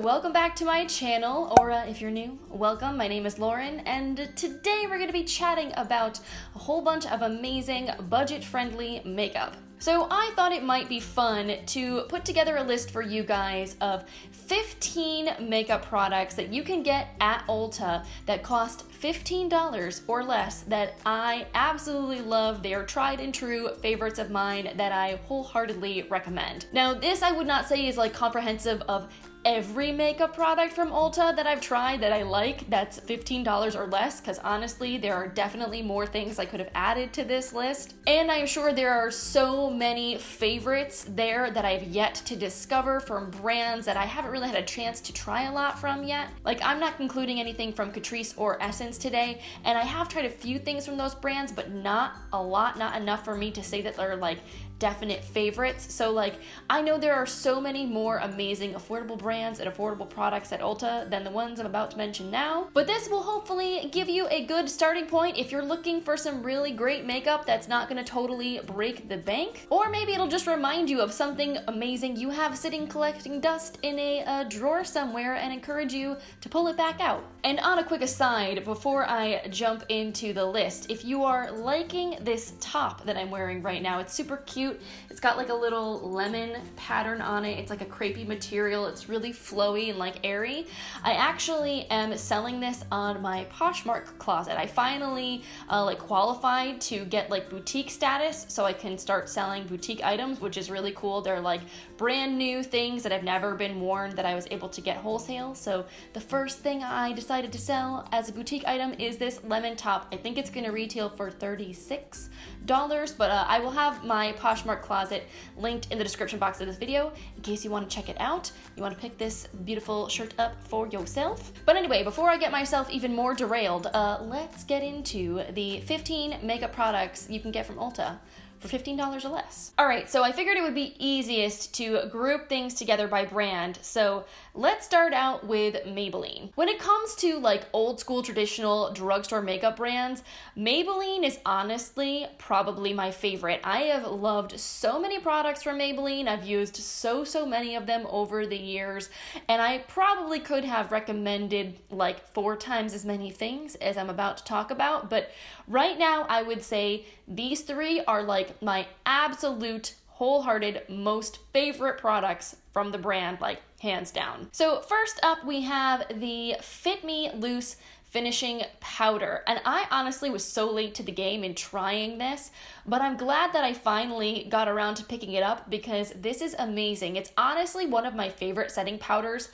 welcome back to my channel, or if you're new, welcome. My name is Lauren, and today we're going to be chatting about a whole bunch of amazing budget-friendly makeup. So I thought it might be fun to put together a list for you guys of 15 makeup products that you can get at Ulta that cost $15 or less that I absolutely love. They are tried and true favorites of mine that I wholeheartedly recommend. Now, this I would not say is like comprehensive of every makeup product from Ulta that I've tried that I like that's $15 or less, because honestly there are definitely more things I could have added to this list, and I'm sure there are so many favorites there that I've yet to discover from brands that I haven't really had a chance to try a lot from yet. Like, I'm not including anything from Catrice or Essence today, and I have tried a few things from those brands, but not a lot, not enough for me to say that they're like definite favorites. So like, I know there are so many more amazing affordable brands and affordable products at Ulta than the ones I'm about to mention now, but this will hopefully give you a good starting point if you're looking for some really great makeup that's not going to totally break the bank, or maybe it'll just remind you of something amazing you have sitting collecting dust in a drawer somewhere and encourage you to pull it back out. And on a quick aside, before I jump into the list, if you are liking this top that I'm wearing right now, it's super cute. It's got like a little lemon pattern on it. It's like a crepey material. It's really flowy and like airy. I actually am selling this on my Poshmark closet. I finally like qualified to get like boutique status, so I can start selling boutique items, which is really cool. They're like brand new things that have never been worn that I was able to get wholesale. So the first thing I decided to sell as a boutique item is this lemon top. I think it's going to retail for $36, but I will have my Poshmark closet linked in the description box of this video in case you want to check it out. You want to pick this beautiful shirt up for yourself. But anyway, before I get myself even more derailed, let's get into the 15 makeup products you can get from Ulta for $15 or less. All right, so I figured it would be easiest to group things together by brand. So let's start out with Maybelline. When it comes to like old school traditional drugstore makeup brands, Maybelline is honestly probably my favorite. I have loved so many products from Maybelline. I've used so many of them over the years, and I probably could have recommended like 4 times as many things as I'm about to talk about, but right now I would say these 3 are like my absolute wholehearted most favorite products from the brand, like hands down. So first up we have the Fit Me Loose Finishing Powder, and I honestly was so late to the game in trying this, but I'm glad that I finally got around to picking it up because this is amazing. It's honestly one of my favorite setting powders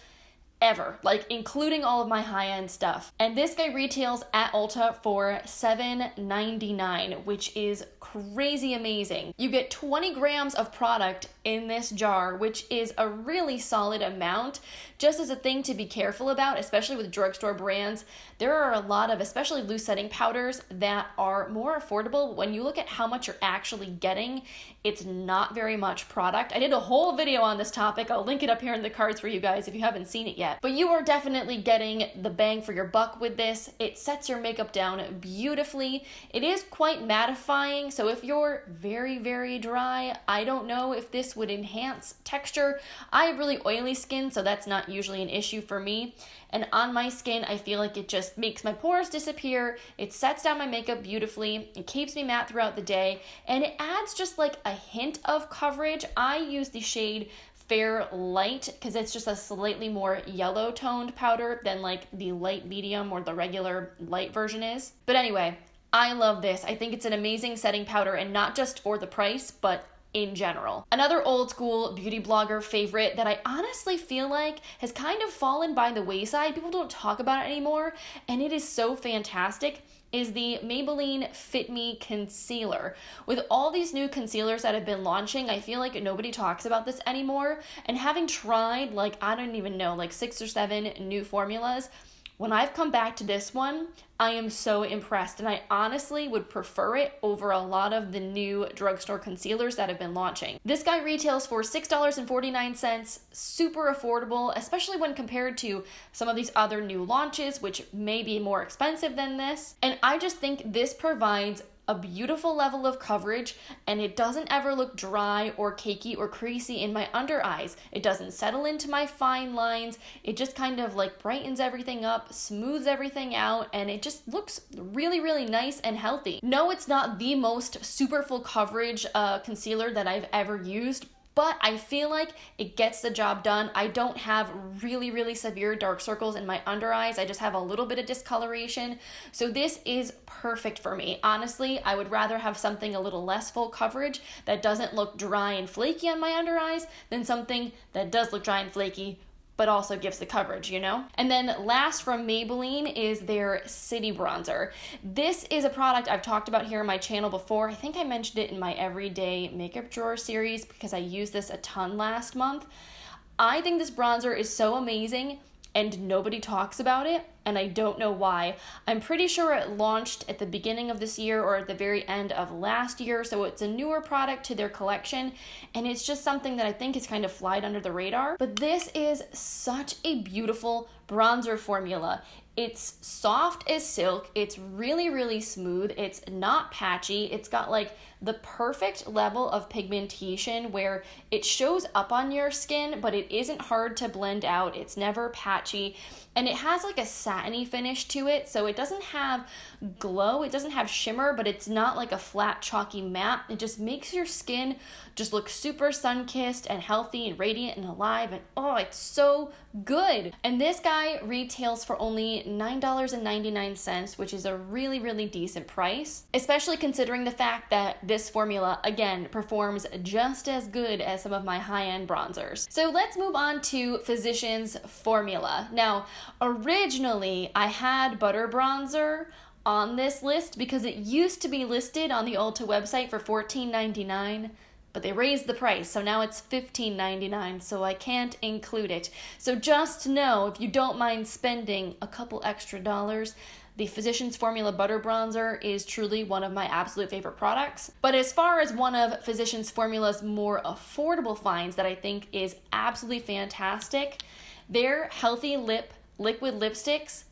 ever, like including all of my high-end stuff. And this guy retails at Ulta for $7.99, which is crazy amazing. You get 20 grams of product in this jar, which is a really solid amount. Just as a thing to be careful about, especially with drugstore brands, there are a lot of, especially loose setting powders, that are more affordable. When you look at how much you're actually getting, it's not very much product. I did a whole video on this topic. I'll link it up here in the cards for you guys if you haven't seen it yet. But you are definitely getting the bang for your buck with this. It sets your makeup down beautifully. It is quite mattifying, so if you're very dry, I don't know if this would enhance texture. I have really oily skin, so that's not usually an issue for me. And on my skin, I feel like it just makes my pores disappear. It sets down my makeup beautifully. It keeps me matte throughout the day, and it adds just like a hint of coverage. I use the shade Fair Light because it's just a slightly more yellow toned powder than like the light medium or the regular light version is. But anyway, I love this. I think it's an amazing setting powder, and not just for the price, but in general. Another old school beauty blogger favorite that I honestly feel like has kind of fallen by the wayside, people don't talk about it anymore, and it is so fantastic, is the Maybelline Fit Me Concealer. With all these new concealers that have been launching, I feel like nobody talks about this anymore, and having tried like, I don't even know, like 6 or 7 new formulas, when I've come back to this one, I am so impressed, and I honestly would prefer it over a lot of the new drugstore concealers that have been launching. This guy retails for $6.49, super affordable, especially when compared to some of these other new launches, which may be more expensive than this. And I just think this provides a beautiful level of coverage, and it doesn't ever look dry or cakey or creasy in my under eyes. It doesn't settle into my fine lines. It just kind of like brightens everything up, smooths everything out, and it just looks really, really nice and healthy. No, it's not the most super full coverage concealer that I've ever used, but I feel like it gets the job done. I don't have really, really severe dark circles in my under eyes. I just have a little bit of discoloration. So this is perfect for me. Honestly, I would rather have something a little less full coverage that doesn't look dry and flaky on my under eyes than something that does look dry and flaky but also gives the coverage, you know? And then last from Maybelline is their City Bronzer. This is a product I've talked about here on my channel before. I think I mentioned it in my Everyday Makeup Drawer series because I used this a ton last month. I think this bronzer is so amazing and nobody talks about it, and I don't know why. I'm pretty sure it launched at the beginning of this year or at the very end of last year, so it's a newer product to their collection, and it's just something that I think is kind of flied under the radar. But this is such a beautiful bronzer formula. It's soft as silk, it's really, really smooth, it's not patchy, it's got like the perfect level of pigmentation where it shows up on your skin, but it isn't hard to blend out, it's never patchy, and it has like a satiny finish to it, so it doesn't have glow, it doesn't have shimmer, but it's not like a flat chalky matte. It just makes your skin just look super sun-kissed and healthy and radiant and alive, and oh, it's so good. And this guy retails for only $9.99, which is a really, really decent price, especially considering the fact that this formula, again, performs just as good as some of my high-end bronzers. So let's move on to Physicians Formula. Now, originally, I had Butter Bronzer on this list because it used to be listed on the Ulta website for $14.99, but they raised the price, so now it's $15.99, so I can't include it. So just know, if you don't mind spending a couple extra dollars, the Physicians Formula Butter Bronzer is truly one of my absolute favorite products. But as far as one of Physicians Formula's more affordable finds that I think is absolutely fantastic, their Healthy Lip liquid lipsticks,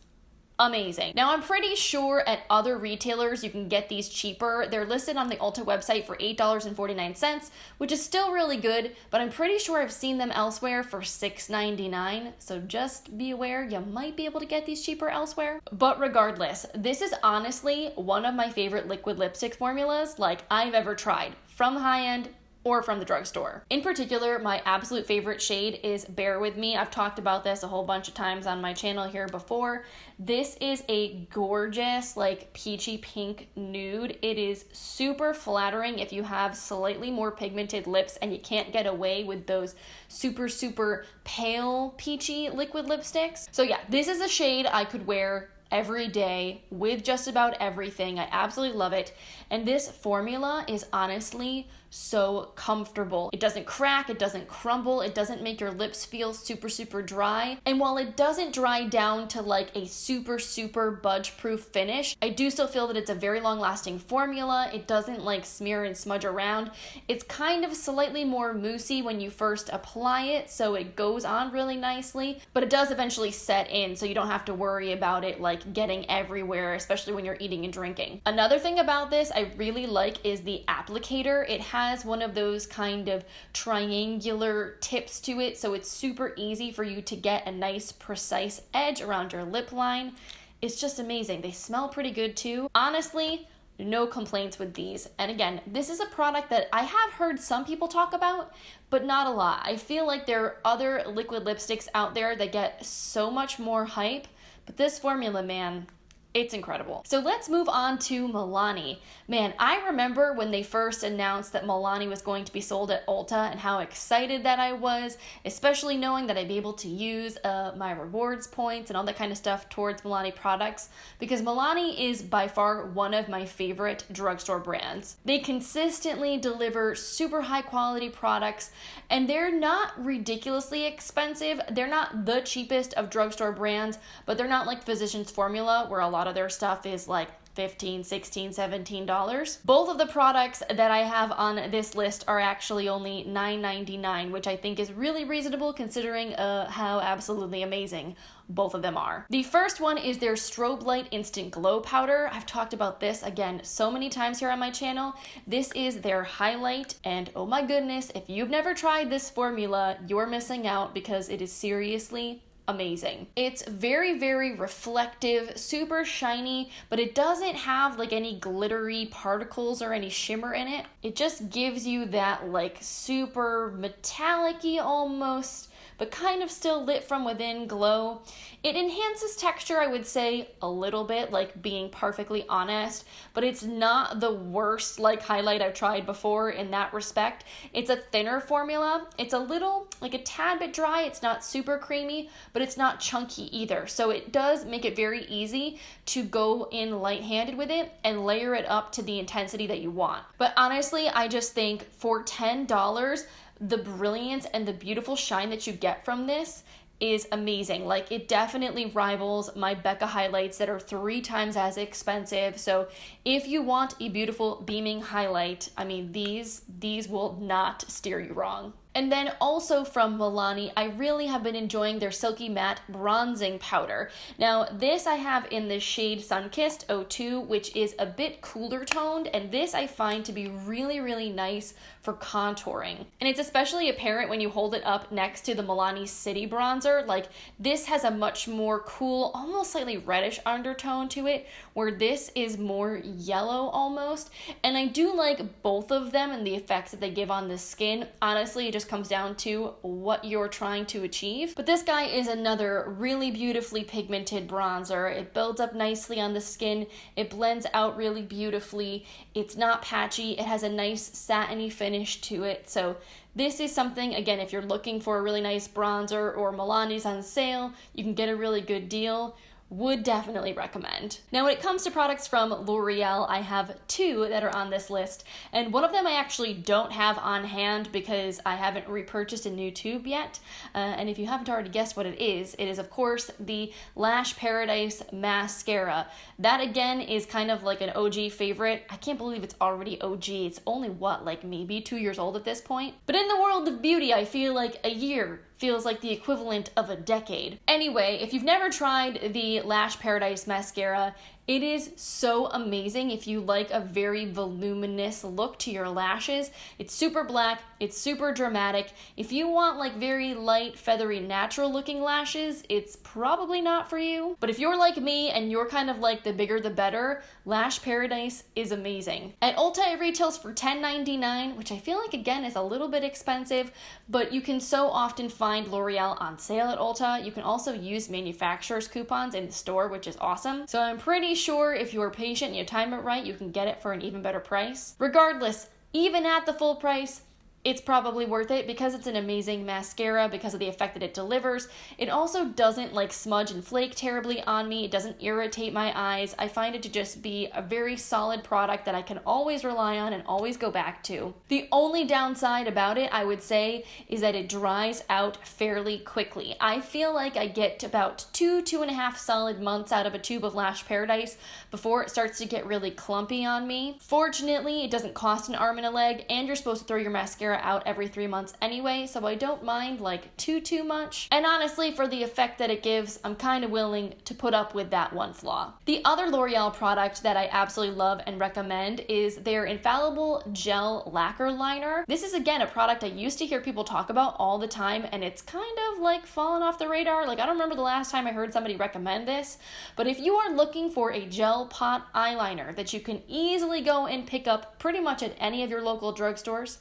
amazing. Now, I'm pretty sure at other retailers you can get these cheaper. They're listed on the Ulta website for $8.49, which is still really good, but I'm pretty sure I've seen them elsewhere for $6.99, so just be aware you might be able to get these cheaper elsewhere. But regardless, this is honestly one of my favorite liquid lipstick formulas like I've ever tried, from high-end or from the drugstore. In particular, my absolute favorite shade is Bear With Me. I've talked about this a whole bunch of times on my channel here before. This is a gorgeous, like peachy pink nude. It is super flattering if you have slightly more pigmented lips and you can't get away with those super, super pale peachy liquid lipsticks. So yeah, this is a shade I could wear every day with just about everything. I absolutely love it. And this formula is honestly so comfortable. It doesn't crack, it doesn't crumble, it doesn't make your lips feel super, super dry. And while it doesn't dry down to like a super, super budge-proof finish, I do still feel that it's a very long-lasting formula. It doesn't like smear and smudge around. It's kind of slightly more moussey when you first apply it, so it goes on really nicely, but it does eventually set in, so you don't have to worry about it like getting everywhere, especially when you're eating and drinking. Another thing about this I really like is the applicator. It has one of those kind of triangular tips to it, so it's super easy for you to get a nice precise edge around your lip line. It's just amazing. They smell pretty good too. Honestly, no complaints with these. And again, this is a product that I have heard some people talk about, but not a lot. I feel like there are other liquid lipsticks out there that get so much more hype, but this formula, man, it's incredible. So let's move on to Milani. Man, I remember when they first announced that Milani was going to be sold at Ulta and how excited that I was, especially knowing that I'd be able to use my rewards points and all that kind of stuff towards Milani products, because Milani is by far one of my favorite drugstore brands. They consistently deliver super high quality products, and they're not ridiculously expensive. They're not the cheapest of drugstore brands, but they're not like Physicians Formula, where a lot of their stuff is like $15, $16, $17. Both of the products that I have on this list are actually only $9.99, which I think is really reasonable considering how absolutely amazing both of them are. The first one is their Strobelight Instant Glow Powder. I've talked about this again so many times here on my channel. This is their highlight, and oh my goodness, if you've never tried this formula, you're missing out because it is seriously amazing. It's very, very reflective, super shiny, but it doesn't have like any glittery particles or any shimmer in it. It just gives you that like super metallic-y almost, but kind of still lit from within glow. It enhances texture, I would say, a little bit, like being perfectly honest, but it's not the worst like highlight I've tried before in that respect. It's a thinner formula. It's a little, like a tad bit dry. It's not super creamy, but it's not chunky either. So it does make it very easy to go in light-handed with it and layer it up to the intensity that you want. But honestly, I just think for $10, the brilliance and the beautiful shine that you get from this is amazing. Like, it definitely rivals my Becca highlights that are 3 times as expensive. So if you want a beautiful beaming highlight, I mean, these will not steer you wrong. And then also from Milani, I really have been enjoying their Silky Matte Bronzing Powder. Now, this I have in the shade Sunkissed 02, which is a bit cooler toned, and this I find to be really, really nice for contouring. And it's especially apparent when you hold it up next to the Milani City Bronzer. Like, this has a much more cool, almost slightly reddish undertone to it, where this is more yellow almost. And I do like both of them and the effects that they give on the skin. Honestly, it just comes down to what you're trying to achieve. But this guy is another really beautifully pigmented bronzer. It builds up nicely on the skin. It blends out really beautifully. It's not patchy. It has a nice satiny finish to it. So this is something, again, if you're looking for a really nice bronzer or Milani's on sale, you can get a really good deal. Would definitely recommend. Now, when it comes to products from L'Oreal, I have 2 that are on this list, and one of them I actually don't have on hand because I haven't repurchased a new tube yet, and if you haven't already guessed what it is of course the Lash Paradise Mascara. That again is kind of like an OG favorite. I can't believe it's already OG. It's only what, like maybe 2 years old at this point? But in the world of beauty, I feel like a year feels like the equivalent of a decade. Anyway, if you've never tried the Lash Paradise Mascara, it is so amazing if you like a very voluminous look to your lashes. It's super black, it's super dramatic. If you want like very light, feathery, natural looking lashes, it's probably not for you. But if you're like me and you're kind of like the bigger the better, Lash Paradise is amazing. At Ulta, it retails for $10.99, which I feel like again is a little bit expensive, but you can so often find L'Oreal on sale at Ulta. You can also use manufacturer's coupons in the store, which is awesome. So I'm pretty sure if you're patient and you time it right, you can get it for an even better price. Regardless, even at the full price, it's probably worth it because it's an amazing mascara because of the effect that it delivers. It also doesn't like smudge and flake terribly on me. It doesn't irritate my eyes. I find it to just be a very solid product that I can always rely on and always go back to. The only downside about it, I would say, is that it dries out fairly quickly. I feel like I get about 2.5 solid months out of a tube of Lash Paradise before it starts to get really clumpy on me. Fortunately, it doesn't cost an arm and a leg, and you're supposed to throw your mascara out every 3 months anyway, so I don't mind like too much. And honestly, for the effect that it gives, I'm kind of willing to put up with that one flaw. The other L'Oreal product that I absolutely love and recommend is their Infallible Gel Lacquer Liner. This is again a product I used to hear people talk about all the time, and it's kind of like fallen off the radar. Like, I don't remember the last time I heard somebody recommend this, but if you are looking for a gel pot eyeliner that you can easily go and pick up pretty much at any of your local drugstores,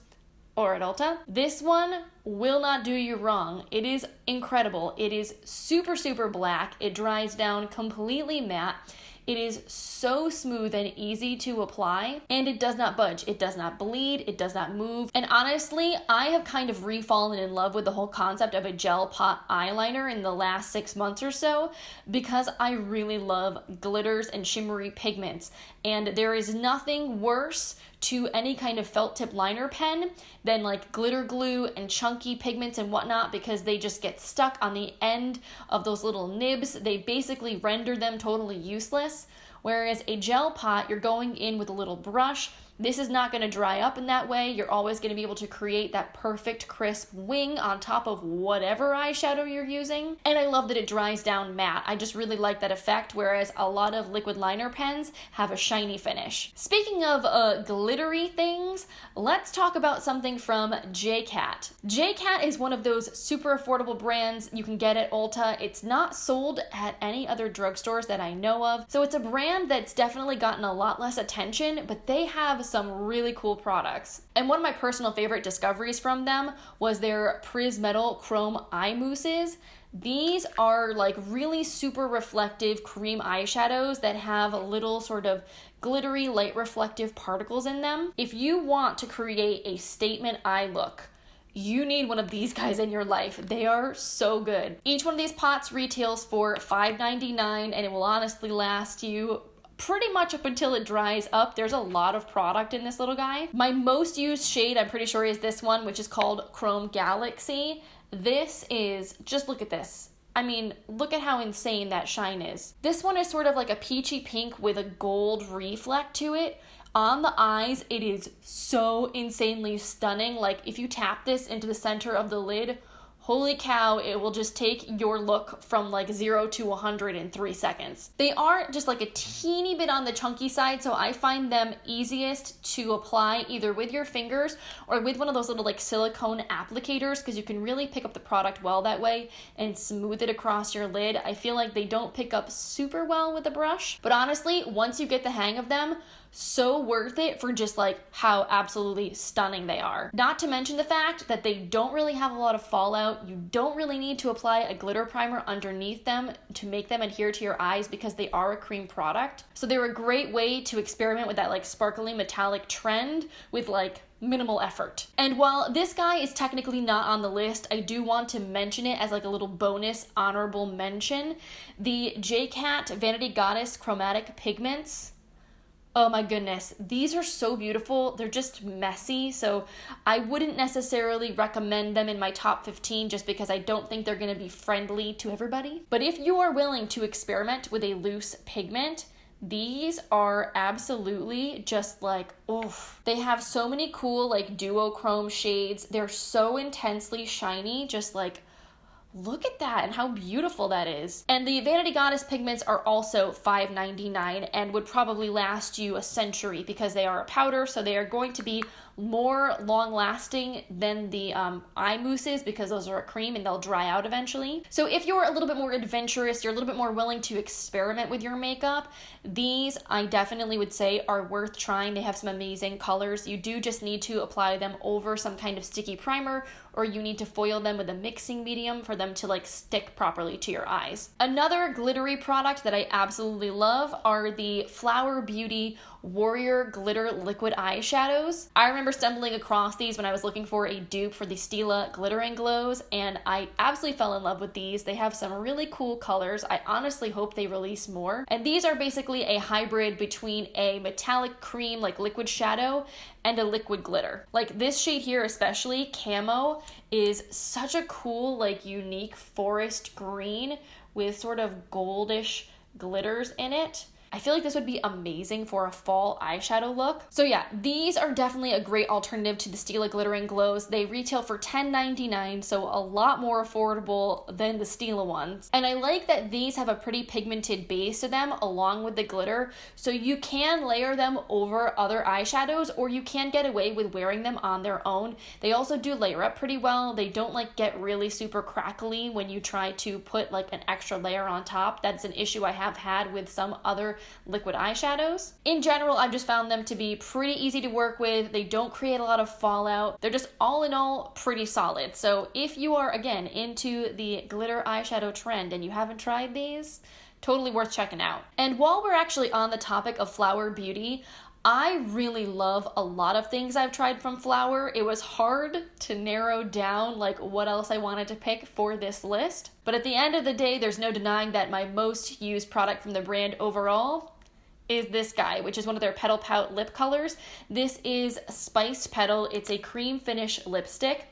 or at Ulta, this one will not do you wrong. It is incredible. It is super black. It dries down completely matte. It is so smooth and easy to apply, and it does not budge. It does not bleed. It does not move. And honestly, I have kind of re-fallen in love with the whole concept of a gel pot eyeliner in the last 6 months or so because I really love glitters and shimmery pigments. And there is nothing worse to any kind of felt tip liner pen than like glitter glue and chunky pigments and whatnot, because they just get stuck on the end of those little nibs. They basically render them totally useless. Whereas a gel pot, you're going in with a little brush. This is not going to dry up in that way. You're always going to be able to create that perfect crisp wing on top of whatever eyeshadow you're using. And I love that it dries down matte. I just really like that effect, whereas a lot of liquid liner pens have a shiny finish. Speaking of glittery things, let's talk about something from J-Cat. J-Cat is one of those super affordable brands you can get at Ulta. It's not sold at any other drugstores that I know of. So it's a brand that's definitely gotten a lot less attention, but they have some really cool products. And one of my personal favorite discoveries from them was their Prismetal Chrome Eye Mousses. These are like really super reflective cream eyeshadows that have a little sort of glittery light reflective particles in them. If you want to create a statement eye look, you need one of these guys in your life. They are so good. Each one of these pots retails for $5.99 and it will honestly last you pretty much up until it dries up. There's a lot of product in this little guy. My most used shade, I'm pretty sure, is this one, which is called Chrome Galaxy. This is, just look at this. I mean, look at how insane that shine is. This one is sort of like a peachy pink with a gold reflect to it. On the eyes, it is so insanely stunning. Like, if you tap this into the center of the lid, holy cow, it will just take your look from like 0 to 100 in 3 seconds. They are just like a teeny bit on the chunky side, so I find them easiest to apply either with your fingers or with one of those little like silicone applicators, because you can really pick up the product well that way and smooth it across your lid. I feel like they don't pick up super well with a brush, but honestly, once you get the hang of them, so worth it for just like how absolutely stunning they are. Not to mention the fact that they don't really have a lot of fallout. You don't really need to apply a glitter primer underneath them to make them adhere to your eyes because they are a cream product. So they're a great way to experiment with that like sparkly metallic trend with like minimal effort. And while this guy is technically not on the list, I do want to mention it as like a little bonus honorable mention. The J-Cat Vanity Goddess Chromatic Pigments. Oh my goodness, these are so beautiful. They're just messy, so I wouldn't necessarily recommend them in my top 15 just because I don't think they're going to be friendly to everybody. But if you are willing to experiment with a loose pigment, these are absolutely just like, oof. They have so many cool like duochrome shades. They're so intensely shiny, just like, look at that and how beautiful that is. And the Vanity Goddess pigments are also $5.99 and would probably last you a century because they are a powder, so they are going to be more long-lasting than the eye mousses because those are a cream and they'll dry out eventually. So if you're a little bit more adventurous, you're a little bit more willing to experiment with your makeup, these I definitely would say are worth trying. They have some amazing colors. You do just need to apply them over some kind of sticky primer, or you need to foil them with a mixing medium for them to like stick properly to your eyes. Another glittery product that I absolutely love are the Flower Beauty Warrior Glitter Liquid Eyeshadows. I remember stumbling across these when I was looking for a dupe for the Stila Glitter and Glows, and I absolutely fell in love with these. They have some really cool colors. I honestly hope they release more. And these are basically a hybrid between a metallic cream like liquid shadow and a liquid glitter. Like this shade here especially, Camo, is such a cool like unique forest green with sort of goldish glitters in it. I feel like this would be amazing for a fall eyeshadow look. So yeah, these are definitely a great alternative to the Stila Glitter and Glows. They retail for $10.99, so a lot more affordable than the Stila ones. And I like that these have a pretty pigmented base to them along with the glitter, so you can layer them over other eyeshadows or you can get away with wearing them on their own. They also do layer up pretty well. They don't like get really super crackly when you try to put like an extra layer on top. That's an issue I have had with some other liquid eyeshadows. In general, I've just found them to be pretty easy to work with. They don't create a lot of fallout. They're just all in all pretty solid. So if you are, again, into the glitter eyeshadow trend and you haven't tried these, totally worth checking out. And while we're actually on the topic of Flower Beauty, I really love a lot of things I've tried from Flower. It was hard to narrow down like what else I wanted to pick for this list. But at the end of the day, there's no denying that my most used product from the brand overall is this guy, which is one of their Petal Pout lip colors. This is Spiced Petal. It's a cream finish lipstick.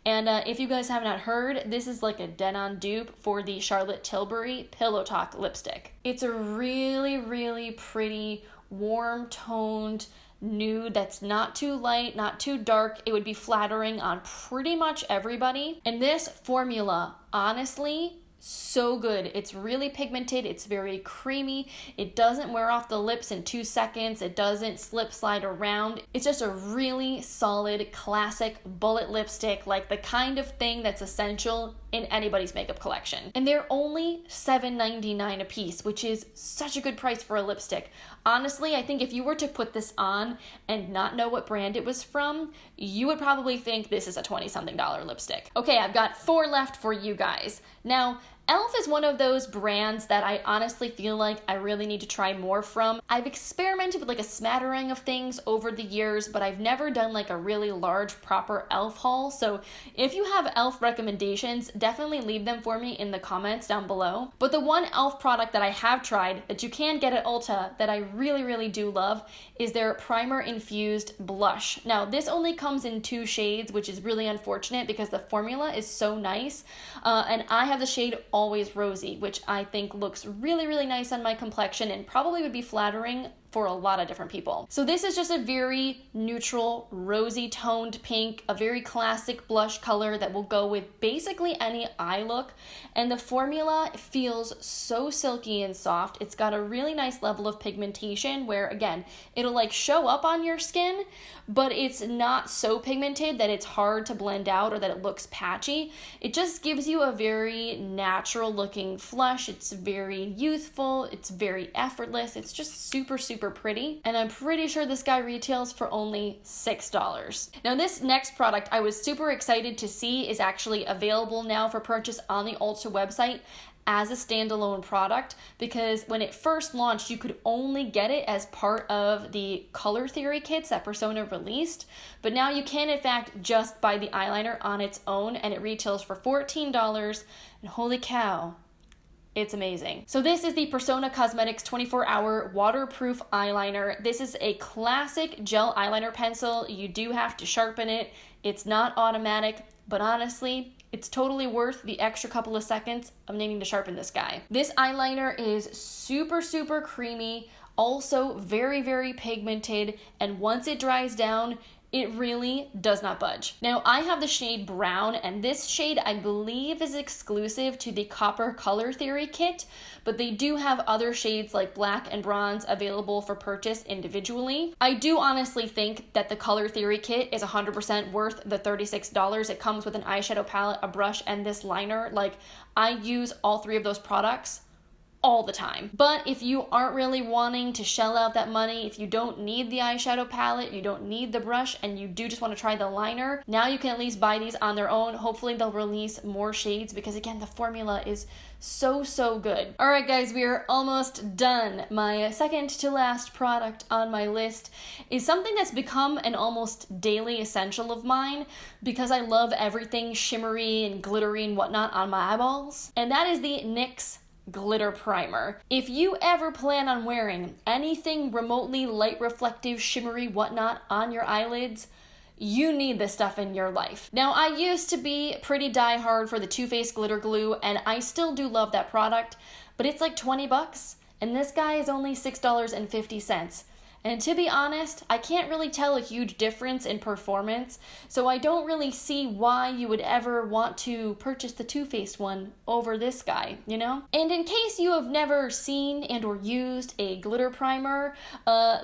And if you guys have not heard, this is like a dead-on dupe for the Charlotte Tilbury Pillow Talk lipstick. It's a really, really pretty, warm-toned nude that's not too light, not too dark. It would be flattering on pretty much everybody. And this formula, honestly, so good. It's really pigmented. It's very creamy. It doesn't wear off the lips in 2 seconds. It doesn't slip slide around. It's just a really solid, classic bullet lipstick, like the kind of thing that's essential in anybody's makeup collection. And they're only $7.99 a piece, which is such a good price for a lipstick. Honestly, I think if you were to put this on and not know what brand it was from, you would probably think this is a $20-something lipstick. Okay, I've got 4 left for you guys. Now, e.l.f. is one of those brands that I honestly feel like I really need to try more from. I've experimented with like a smattering of things over the years, but I've never done like a really large proper e.l.f. haul. So if you have e.l.f. recommendations, definitely leave them for me in the comments down below. But the one e.l.f. product that I have tried that you can get at Ulta that I really, really do love is their primer infused blush. Now this only comes in 2 shades, which is really unfortunate because the formula is so nice. And I have the shade Always Rosy, which I think looks really, really nice on my complexion and probably would be flattering for a lot of different people. So this is just a very neutral, rosy toned pink, a very classic blush color that will go with basically any eye look. And the formula feels so silky and soft. It's got a really nice level of pigmentation where, again, it'll like show up on your skin, but it's not so pigmented that it's hard to blend out or that it looks patchy. It just gives you a very natural looking flush. It's very youthful. It's very effortless. It's just super, super pretty. And I'm pretty sure this guy retails for only $6. Now this next product I was super excited to see is actually available now for purchase on the Ulta website as a standalone product, because when it first launched, you could only get it as part of the color theory kits that Persona released, but now you can in fact just buy the eyeliner on its own, and it retails for $14, and holy cow, it's amazing. So this is the Persona Cosmetics 24-hour waterproof eyeliner. This is a classic gel eyeliner pencil. You do have to sharpen it. It's not automatic, but honestly, it's totally worth the extra couple of seconds of needing to sharpen this guy. This eyeliner is super, super creamy, also very, very pigmented, and once it dries down, it really does not budge. Now, I have the shade Brown, and this shade I believe is exclusive to the Copper Color Theory kit, but they do have other shades like Black and Bronze available for purchase individually. I do honestly think that the Color Theory kit is 100% worth the $36. It comes with an eyeshadow palette, a brush, and this liner. Like, I use all 3 of those products all the time. But if you aren't really wanting to shell out that money, if you don't need the eyeshadow palette, you don't need the brush, and you do just want to try the liner, now you can at least buy these on their own. Hopefully they'll release more shades because again, the formula is so, so good. All right, guys, we are almost done. My second to last product on my list is something that's become an almost daily essential of mine because I love everything shimmery and glittery and whatnot on my eyeballs, and that is the NYX glitter primer. If you ever plan on wearing anything remotely light reflective, shimmery, whatnot on your eyelids, you need this stuff in your life. Now, I used to be pretty diehard for the Too Faced glitter glue, and I still do love that product, but it's like 20 bucks, and this guy is only $6.50. And to be honest, I can't really tell a huge difference in performance, so I don't really see why you would ever want to purchase the Too Faced one over this guy, you know? And in case you have never seen and or used a glitter primer,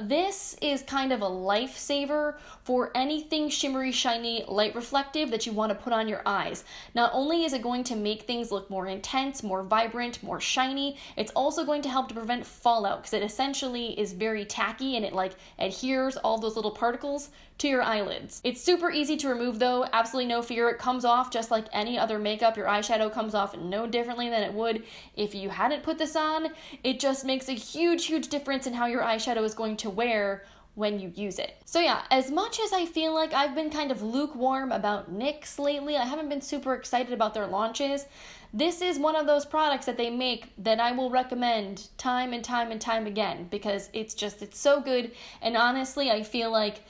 this is kind of a lifesaver for anything shimmery, shiny, light reflective that you want to put on your eyes. Not only is it going to make things look more intense, more vibrant, more shiny, it's also going to help to prevent fallout because it essentially is very tacky and it like adheres all those little particles to your eyelids. It's super easy to remove though, absolutely no fear. It comes off just like any other makeup. Your eyeshadow comes off no differently than it would if you hadn't put this on. It just makes a huge, huge difference in how your eyeshadow is going to wear when you use it. So yeah, as much as I feel like I've been kind of lukewarm about NYX lately, I haven't been super excited about their launches, this is one of those products that they make that I will recommend time and time and time again because it's so good. And honestly, I feel like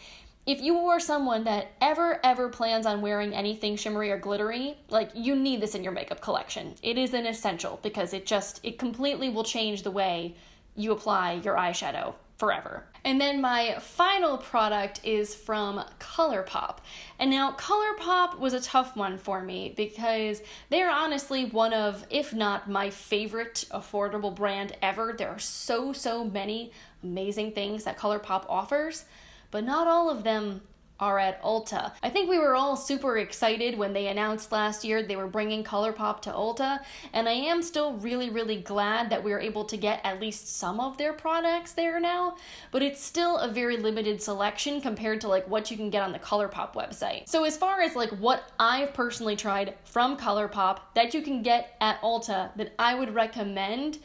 If you are someone that ever plans on wearing anything shimmery or glittery, like, you need this in your makeup collection. It is an essential because it completely will change the way you apply your eyeshadow forever. And then my final product is from ColourPop. And now ColourPop was a tough one for me because they are honestly one of, if not my favorite affordable brand ever. There are so many amazing things that ColourPop offers, but not all of them are at Ulta. I think we were all super excited when they announced last year they were bringing ColourPop to Ulta, and I am still really glad that we were able to get at least some of their products there now, but it's still a very limited selection compared to like what you can get on the ColourPop website. So as far as like what I've personally tried from ColourPop that you can get at Ulta that I would recommend,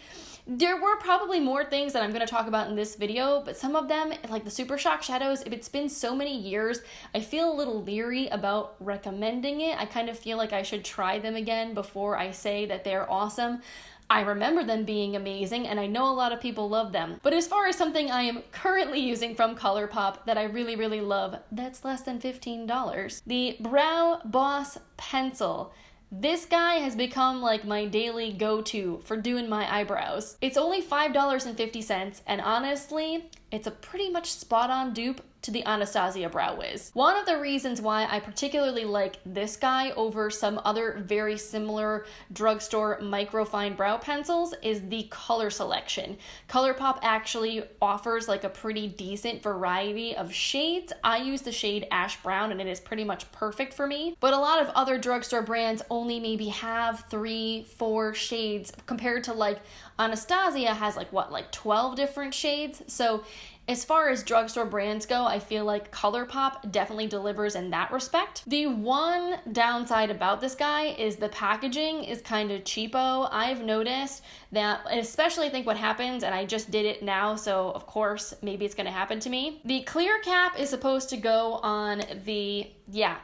there were probably more things that I'm going to talk about in this video, but some of them, like the Super Shock Shadows, if it's been so many years, I feel a little leery about recommending it. I kind of feel like I should try them again before I say that they're awesome. I remember them being amazing, and I know a lot of people love them. But as far as something I am currently using from ColourPop that I really love, that's less than $15. The Brow Boss Pencil. This guy has become like my daily go-to for doing my eyebrows. It's only $5.50, and honestly, it's a pretty much spot-on dupe to the Anastasia Brow Wiz. One of the reasons why I particularly like this guy over some other very similar drugstore microfine brow pencils is the color selection. ColourPop actually offers like a pretty decent variety of shades. I use the shade Ash Brown and it is pretty much perfect for me, but a lot of other drugstore brands only maybe have 3-4 shades compared to like Anastasia has like 12 different shades. So as far as drugstore brands go, I feel like ColourPop definitely delivers in that respect. The one downside about this guy is the packaging is kind of cheapo. I've noticed that, and especially I think what happens, and I just did it now, so of course maybe it's gonna happen to me. The clear cap is supposed to go on the,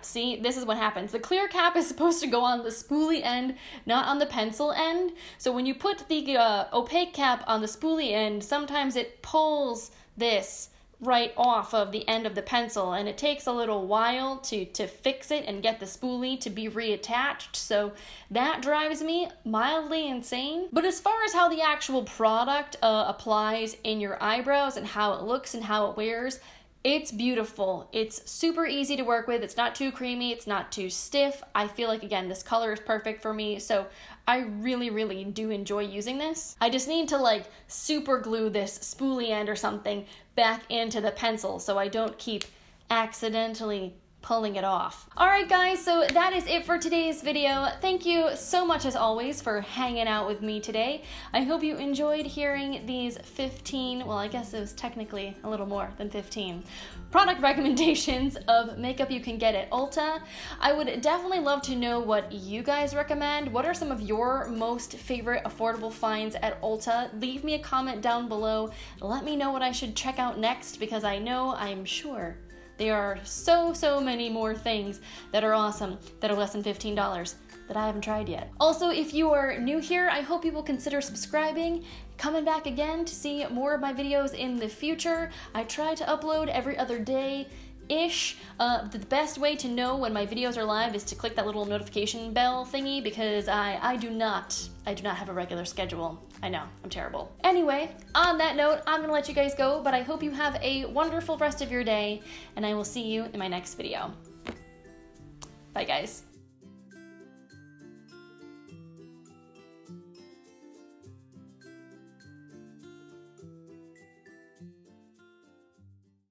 see, this is what happens. The clear cap is supposed to go on the spoolie end, not on the pencil end. So when you put the opaque cap on the spoolie end, sometimes it pulls this right off of the end of the pencil, and it takes a little while to fix it and get the spoolie to be reattached, so that drives me mildly insane. But as far as how the actual product applies in your eyebrows and how it looks and how it wears, it's beautiful. It's super easy to work with. It's not too creamy. It's not too stiff. I feel like, again, this color is perfect for me, so I really do enjoy using this. I just need to like super glue this spoolie end or something back into the pencil so I don't keep accidentally pulling it off. Alright guys, so that is it for today's video. Thank you so much as always for hanging out with me today. I hope you enjoyed hearing these 15, well I guess it was technically a little more than 15, product recommendations of makeup you can get at Ulta. I would definitely love to know what you guys recommend. What are some of your most favorite affordable finds at Ulta? Leave me a comment down below. Let me know what I should check out next because I'm sure there are so many more things that are awesome that are less than $15 that I haven't tried yet. Also, if you are new here, I hope you will consider subscribing, coming back again to see more of my videos in the future. I try to upload every other day-ish. The best way to know when my videos are live is to click that little notification bell thingy because I do not have a regular schedule. I know, I'm terrible. Anyway, on that note, I'm gonna let you guys go, but I hope you have a wonderful rest of your day, and I will see you in my next video. Bye guys.